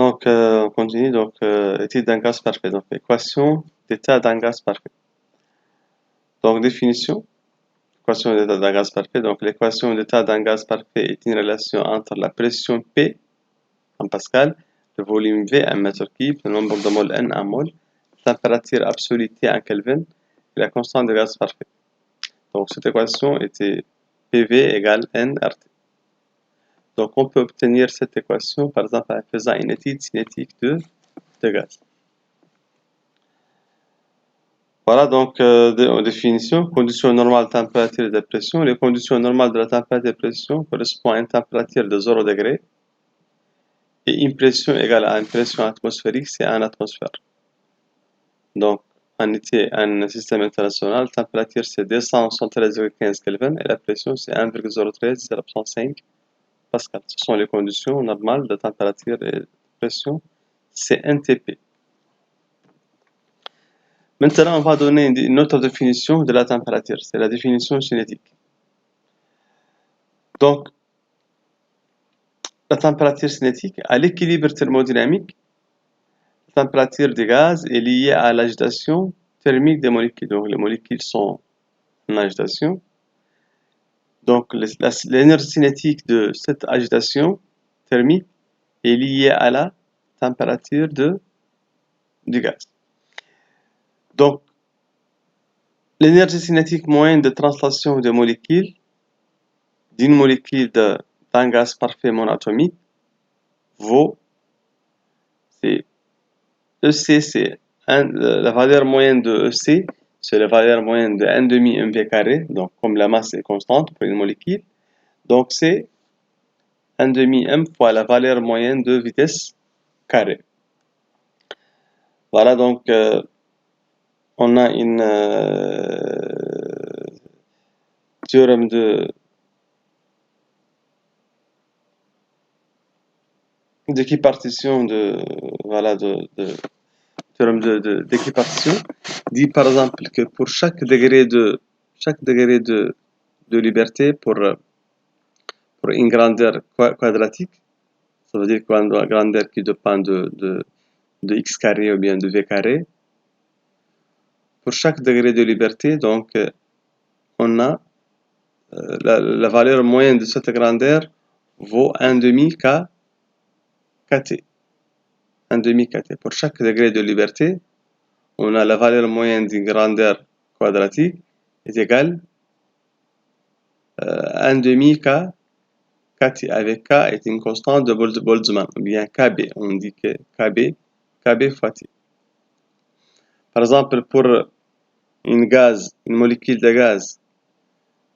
Donc, on continue. Donc, étude d'un gaz parfait. Donc, équation d'état d'un gaz parfait. Donc, définition. Équation d'état d'un gaz parfait. Donc, l'équation d'état d'un gaz parfait est une relation entre la pression P en Pascal, le volume V en mètre cube, le nombre de moles N en mol, la température absolue T en Kelvin et la constante de gaz parfait. Donc, cette équation était PV égale nRT. Donc, on peut obtenir cette équation, par exemple, en faisant une étude cinétique de gaz. Voilà donc en définition, conditions normales de température et de pression. Les conditions normales de la température et de pression correspondent à une température de 0 degré et une pression égale à une pression atmosphérique, c'est 1 atmosphère. Donc, en été, un système international, la température c'est 273,15 Kelvin et la pression c'est 1,013,05 Pascal. Ce sont les conditions normales de température et de pression, c'est NTP. Maintenant, on va donner une autre définition de la température, c'est la définition cinétique. Donc, la température cinétique, à l'équilibre thermodynamique, la température des gaz est liée à l'agitation thermique des molécules. Donc, les molécules sont en agitation. Donc, l'énergie cinétique de cette agitation thermique est liée à la température du gaz. Donc, l'énergie cinétique moyenne de translation des molécules d'une molécule d'un gaz parfait monatomique vaut, c'est EC, c'est la valeur moyenne de EC, c'est la valeur moyenne de 1,5 mv carré, donc comme la masse est constante pour une molécule, donc c'est 1,5 m fois la valeur moyenne de vitesse carrée. Voilà donc on a une théorème d'équipartition théorème d'équipartition dit par exemple que pour chaque degré de liberté pour une grandeur quadratique, ça veut dire une grandeur qui dépend de x carré ou bien de v carré. Pour chaque degré de liberté, donc, on a la valeur moyenne de cette grandeur vaut 1,5 kT. 1,5 kT. Pour chaque degré de liberté, on a la valeur moyenne d'une grandeur quadratique est égale 1,5 kT, avec K est une constante de Boltzmann, ou bien Kb, on dit que Kb fois T. Par exemple, pour une molécule de gaz,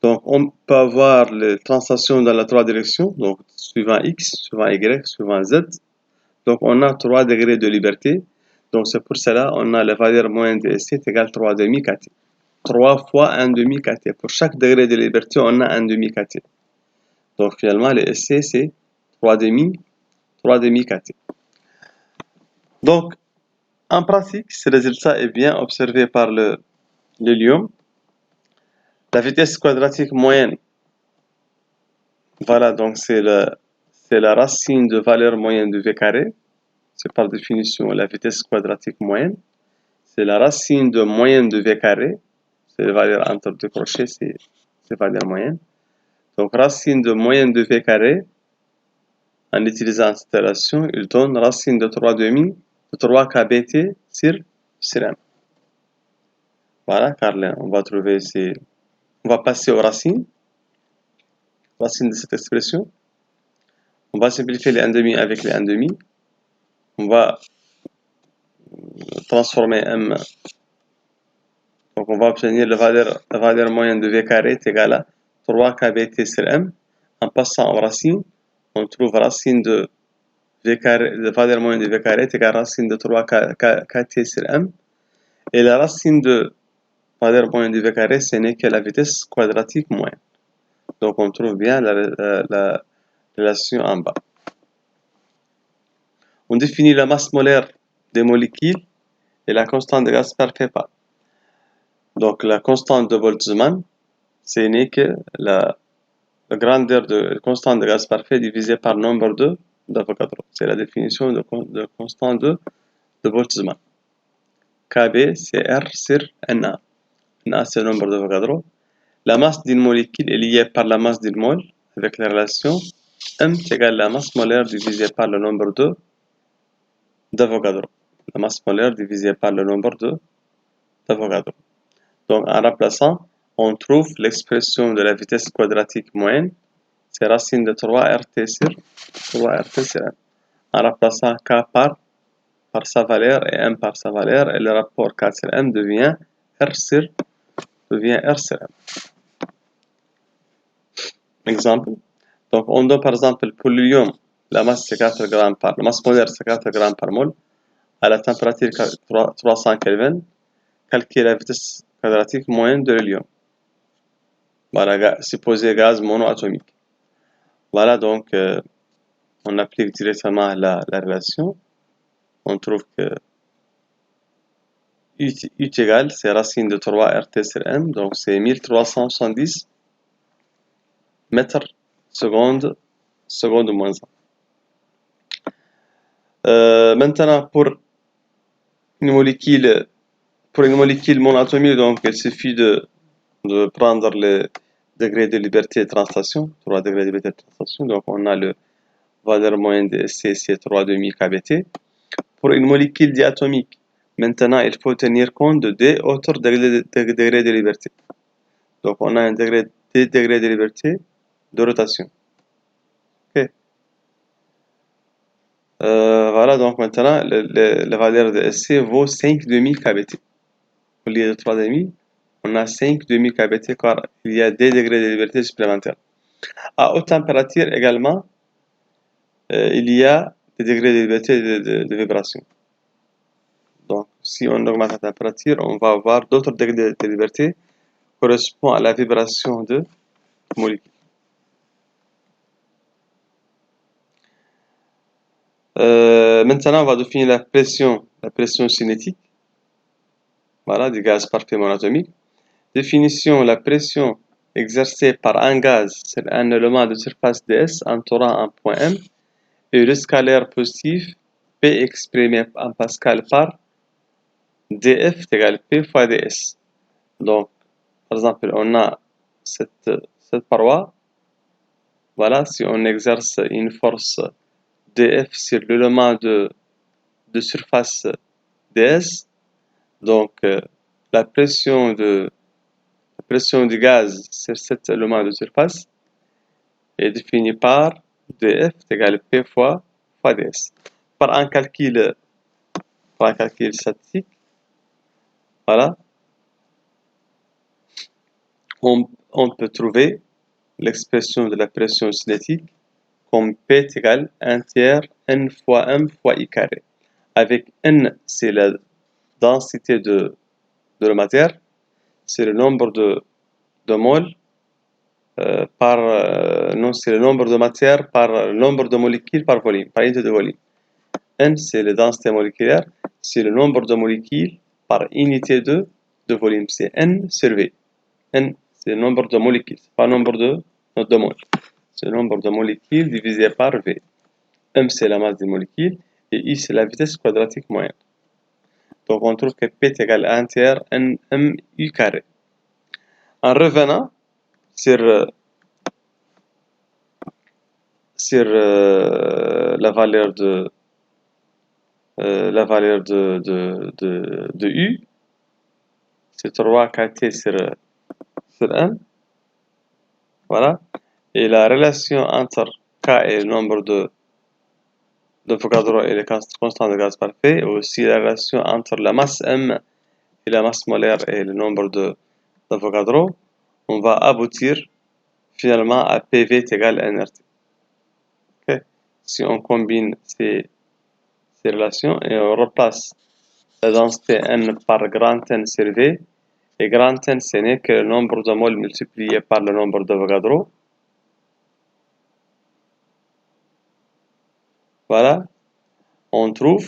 donc on peut avoir les translations dans les 3 directions, donc suivant X, suivant Y, suivant Z. Donc on a 3 degrés de liberté, donc c'est pour cela on a la valeur moyenne de SC est égale 3,5 kT. 3 fois 1,5 kT. Pour chaque degré de liberté, on a 1,5 kT. Donc finalement, le SC, c'est 3,5 kT. Donc, en pratique, ce résultat est bien observé par l'hélium. La vitesse quadratique moyenne, voilà, donc c'est la racine de valeur moyenne de V carré. C'est par définition la vitesse quadratique moyenne. C'est la racine de moyenne de V carré. C'est la valeur entre deux crochets, c'est la valeur moyenne. Donc, racine de moyenne de V carré, en utilisant cette relation, il donne racine de 3,5 de 3 kBT sur M. Voilà, car là, on va passer aux racines de cette expression. On va simplifier les 1,5 avec les 1,5. On va transformer M. Donc, on va obtenir la valeur moyenne de V carré est égale à 3 kBT sur M. En passant aux racines, on trouve racine de V carré, la valeur moyenne de V carré est égale à racine de 3 kT sur M. Et la racine de valeur moyenne de V carré, ce n'est que la vitesse quadratique moyenne. Donc, on trouve bien la relation en bas. On définit la masse molaire des molécules et la constante de gaz parfait. Donc, la constante de Boltzmann, ce n'est que la grandeur de constante de gaz parfait divisée par le nombre de d'Avogadro. C'est la définition de constante de Boltzmann. Kb, c'est R sur Na. Na, c'est le nombre d'Avogadro. La masse d'une molécule est liée par la masse d'une mole avec la relation M égale la masse molaire divisée par le nombre d'Avogadro. La masse molaire divisée par le nombre d'Avogadro. Donc, en remplaçant, on trouve l'expression de la vitesse quadratique moyenne. C'est racine de 3RT sur 3RT sur M. En remplaçant K par sa valeur et M par sa valeur, et le rapport K sur M devient R sur M. Exemple. Donc, on donne par exemple pour l'hélium, la masse c'est 4 grammes par, la masse molaire c'est 4 grammes par mol, à la température 300 Kelvin, calculer la vitesse quadratique moyenne de l'hélium. Voilà, supposé gaz monoatomique. Voilà, donc, on applique directement la relation. On trouve que U égale, c'est racine de 3 RT sur M, donc c'est 1370 mètres seconde moins 1. Maintenant, pour une molécule monatomique, donc il suffit de prendre le degré de liberté de translation, 3 degrés de liberté de translation, donc on a le valeur moyenne de SC, c'est 3,5 kBT. Pour une molécule diatomique, maintenant il faut tenir compte de deux autres degrés de liberté. Donc on a deux degrés de liberté de rotation. Okay. Voilà, donc maintenant la valeur de SC vaut 5,5 kBT. Au lieu de 3,5, on a 5,5 kBT car il y a des degrés de liberté supplémentaires. À haute température également, il y a des degrés de liberté de vibration. Donc, si on augmente la température, on va avoir d'autres degrés de liberté correspondant à la vibration de molécules. Maintenant, on va définir la pression cinétique. Voilà, du gaz parfait monatomique. Définition, la pression exercée par un gaz sur un élément de surface ds entourant un point M et le scalaire positif P exprimé en Pascal par dF égale P fois ds. Donc, par exemple, on a cette paroi. Voilà, si on exerce une force dF sur l'élément de surface ds, donc la pression du gaz sur cet élément de surface est définie par dF égale P fois ds. Par un calcul statistique, voilà, on peut trouver l'expression de la pression cinétique comme P égale 1 tiers N fois M fois I carré. Avec N, c'est la densité de la matière, c'est le nombre de moles c'est le nombre de matière par le nombre de molécules par volume, par unité de volume. N, c'est la densité moléculaire, c'est le nombre de molécules par unité de volume, c'est N sur V. N, c'est le nombre de molécules, pas le nombre de moles. C'est le nombre de molécules divisé par V. M, c'est la masse des molécules, et I, c'est la vitesse quadratique moyenne. Donc, on trouve que P est égal à 1 tiers M U carré. En revenant sur la valeur de U, c'est 3 kT sur M. Voilà. Et la relation entre K et le nombre d'Avogadro et les constants de gaz parfait, aussi la relation entre la masse M et la masse molaire et le nombre d'Avogadro, on va aboutir finalement à PV égale nRT. Okay. Si on combine ces relations et on replace la densité N par grand N sur V, et grand N ce n'est que le nombre de moles multiplié par le nombre d'Avogadro. Voilà, on trouve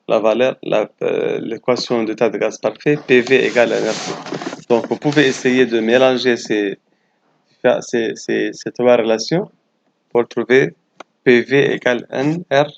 la valeur, l'équation d'état de gaz parfait, PV égale nRT. Donc, vous pouvez essayer de mélanger ces trois relations pour trouver PV égale NR